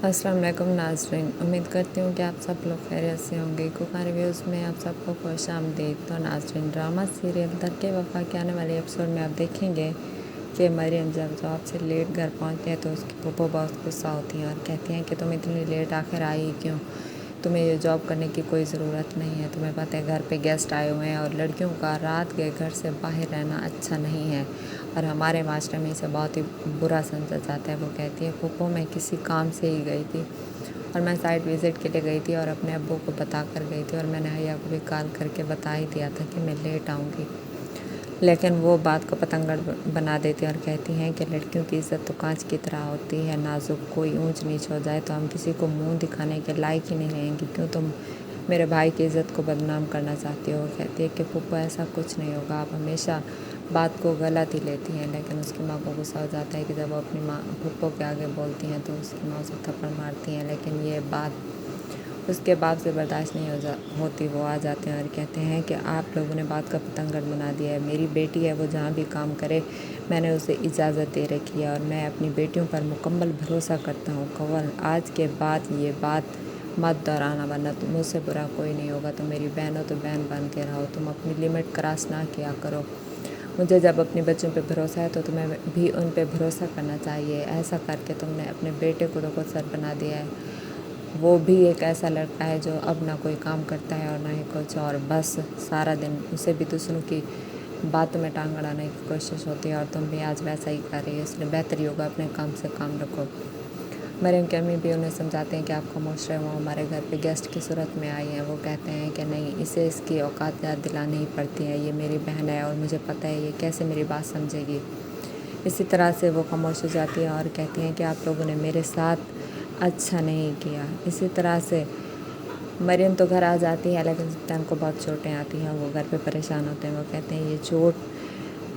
अस्सलाम वालेकुम नाज़रीन, उम्मीद करती हूँ कि आप सब लोग खैरियत से होंगे। कुकार रिव्यूज़ में आप सबको खुश आमदीद। तो नाज़रीन, ड्रामा सीरियल दर वफ़ा के आने वाले एपिसोड में आप देखेंगे कि मरियम जब जॉब से लेट घर पहुँचती है तो उसकी फूफो बहुत गुस्सा होती हैं और कहती हैं कि तुम इतनी लेट आखिर आई क्यों, तुम्हें ये जॉब करने की कोई ज़रूरत नहीं है। तुम्हें पता है घर पे गेस्ट आए हुए हैं और लड़कियों का रात के घर से बाहर रहना अच्छा नहीं है और हमारे मास्टर में इसे बहुत ही बुरा समझा जाता है। वो कहती है फूफो, मैं किसी काम से ही गई थी और मैं साइट विज़िट के लिए गई थी और अपने अब्बू को बता कर गई थी और मैंने हैया को भी कॉल करके बता ही दिया था कि मैं लेट आऊँगी, लेकिन वो बात को पतंगड़ बना देती है और कहती हैं कि लड़कियों की इज़्ज़त तो कांच की तरह होती है, नाजुक, कोई ऊंच नीच हो जाए तो हम किसी को मुंह दिखाने के लायक ही नहीं रहेंगी। क्यों तुम मेरे भाई की इज़्ज़त को बदनाम करना चाहती हो। कहती है कि फूफो ऐसा कुछ नहीं होगा, आप हमेशा बात को गलत ही लेती हैं। लेकिन उसकी माँ को गुस्सा हो जाता है कि जब वो अपनी माँ फूफो के आगे बोलती हैं तो उसकी माँ उसे थप्पड़ मारती हैं, लेकिन ये बात उसके बाप से बर्दाश्त नहीं होती। वो आ जाते हैं और कहते हैं कि आप लोगों ने बात का पतंगड़ बना दिया है। मेरी बेटी है, वो जहाँ भी काम करे मैंने उसे इजाज़त दे रखी है और मैं अपनी बेटियों पर मुकम्मल भरोसा करता हूँ। कवल आज के बाद ये बात मत दोहराना, वरना तुम मुझसे बुरा कोई नहीं होगा। तुम मेरी बहन हो तो बहन बन के रहो, तुम अपनी लिमिट क्रॉस ना किया करो। मुझे जब अपने बच्चों पे भरोसा है तो तुम्हें भी उन पे भरोसा करना चाहिए। ऐसा करके तुमने अपने बेटे को तो खुद सर बना दिया है। वो भी एक ऐसा लड़का है जो अब ना कोई काम करता है और ना ही कुछ, और बस सारा दिन उसे भी दूसरों की बातों में टांग अड़ाने की कोशिश होती है और तुम भी आज वैसा ही कर रही हो। इसलिए बेहतर ही होगा अपने काम से काम रखो। मरियम की अम्मी भी उन्हें समझाते हैं कि आप खामोश रहे, वो हमारे घर पे गेस्ट की सूरत में आई हैं। वो कहते हैं कि नहीं, इसे इसकी औकात याद दिलानी ही पड़ती है, ये मेरी बहन है और मुझे पता है ये कैसे मेरी बात समझेगी। इसी तरह से वो खामोश हो जाती है और कहती हैं कि आप लोगों ने मेरे साथ अच्छा नहीं किया। इसी तरह से मरियम तो घर आ जाती है, लेकिन सुल्तान को बहुत चोटें आती हैं। वो घर पे परेशान होते हैं। वो कहते हैं ये चोट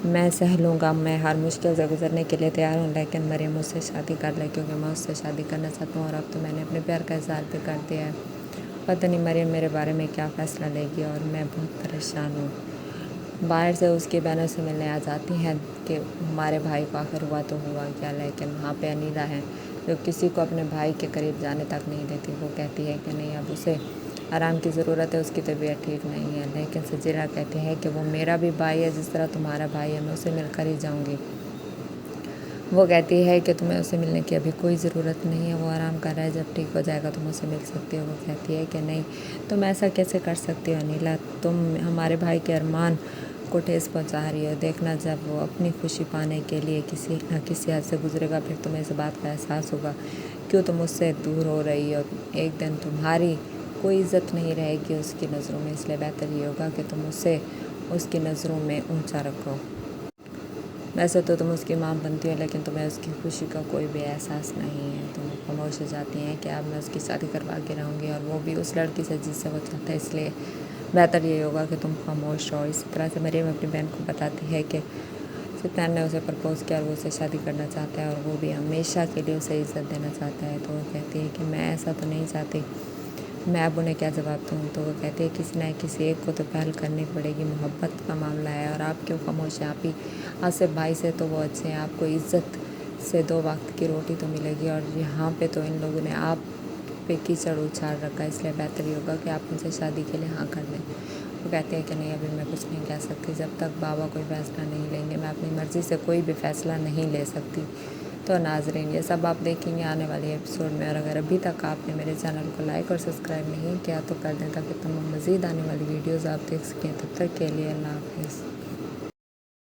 मैं सह लूँगा, मैं हर मुश्किल से गुजरने के लिए तैयार हूँ, लेकिन मरियम मुझसे शादी कर ले क्योंकि मैं उससे शादी करना चाहता हूँ और अब तो मैंने अपने प्यार का इज़हार भी कर दिया है। पता नहीं मरियम मेरे बारे में क्या फ़ैसला लेगी और मैं बहुत परेशान हूँ। बाहर से उसकी बहनों से मिलने आ जाती हैं कि हमारे भाई को आखिर हुआ तो हुआ क्या, लेकिन वहाँ पे अनीला है जो किसी को अपने भाई के करीब जाने तक नहीं देती। वो कहती है कि नहीं, अब उसे आराम की ज़रूरत है, उसकी तबीयत ठीक नहीं है। लेकिन सजीरा कहती है कि वो मेरा भी भाई है, जिस तरह तुम्हारा भाई है, मैं उसे मिलकर ही जाऊँगी। वो कहती है कि तुम्हें उसे मिलने की अभी कोई ज़रूरत नहीं है, वो आराम कर रहा है, जब ठीक हो जाएगा तुम उसे मिल सकती हो। वो कहती है कि नहीं, तुम ऐसा कैसे कर सकती हो अनिला, तुम हमारे भाई के अरमान को ठेस पहुंचा रही हो। देखना, जब वो अपनी खुशी पाने के लिए किसी न किसी हद से गुजरेगा फिर तुम्हें इस बात का एहसास होगा क्यों तुम उससे दूर हो रही हो। एक दिन तुम्हारी कोई इज़्ज़त नहीं रहेगी उसकी नज़रों में, इसलिए बेहतर ये होगा कि तुम उसे उसकी नज़रों में ऊंचा रखो। वैसे तो तुम उसकी माँ बनती हो, लेकिन तुम्हें उसकी खुशी का कोई भी एहसास नहीं है। तुम खामोश हो जाती हैं कि अब मैं उसकी शादी करवा के रहूँगी और वो भी उस लड़की से जिससे वो चाहता है, इसलिए बेहतर ये होगा कि तुम खामोश रहो। इसी तरह से मरियम अपनी बहन को बताती है कि सुल्तान ने उसे प्रपोज़ किया और वो उसे शादी करना चाहता है और वो भी हमेशा के लिए उसे इज़्ज़त देना चाहता है। तो वो कहती है कि मैं ऐसा तो नहीं चाहती, मैं अब उन्हें क्या जवाब दूँ। तो वो कहते हैं किसी न किसी एक को तो पहल करनी पड़ेगी, मोहब्बत का मामला है और आप क्यों खामोश हैं। आप ही आसिफ भाई से तो वो अच्छे हैं, आपको इज़्ज़त से 2 वक्त की रोटी तो मिलेगी और यहाँ पे तो इन लोगों ने आप पे कीचड़ उछाल रखा है, इसलिए बेहतर ये होगा कि आप मुझसे शादी के लिए हाँ कर दें। वो कहते हैं कि नहीं, अभी मैं कुछ नहीं कह सकती, जब तक बाबा कोई फ़ैसला नहीं लेंगे मैं अपनी मर्ज़ी से कोई भी फ़ैसला नहीं ले सकती। तो नाज़रीन, ये सब आप देखेंगे आने वाले एपिसोड में, और अगर अभी तक आपने मेरे चैनल को लाइक और सब्सक्राइब नहीं किया तो कर दें ताकि तमाम मज़ीद आने वाली वीडियोज़ आप देख सकें। तब तक के लिए अल्लाह हाफ़िज़।